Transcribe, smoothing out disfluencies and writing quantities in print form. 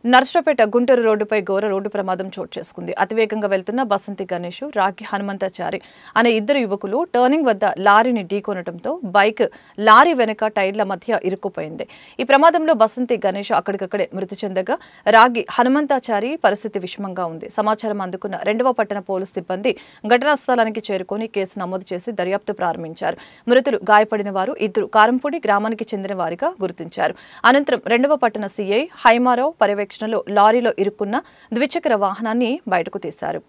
నర్సరావుపేట గుంటూరు రోడ్డుపై ఘోర రోడ్డు ప్రమాదం చోటు చేసుకుంది. అతివేగంగా వెళ్తున్న బసంతి గణేష్, రాగి హనుమంతాచారి అనే ఇద్దరు యువకులు టర్నింగ్ వద్ద లారీని ఢీకొనడంతో బైక్ లారీ వెనుక టైర్ల మధ్య ఇరుక్కుపోయింది. ఈ ప్రమాదంలో బసంతి గణేష్ అక్కడికక్కడే మృతి చెందగా రాగి హనుమంతాచారి పరిస్థితి విషమంగా ఉంది. సమాచారం అందుకున్న 2వ పట్టణ పోలీసు సిబ్బంది ఘటనా స్థలానికి చేరుకొని కేసు నమోదు చేసి దర్యాప్తు ప్రారంభించారు. మృతులు గాయపడిన వారు ఇద్దరు కారంపూడి గ్రామానికి చెందిన వారిగా గుర్తించారు. అనంతరం 2వ పట్టణ సీఐ హైమారావు పర్యవేక్షణలో లారీలో ఇరుక్కున్న ద్విచక్ర వాహనాన్ని బయటకు తీశారు.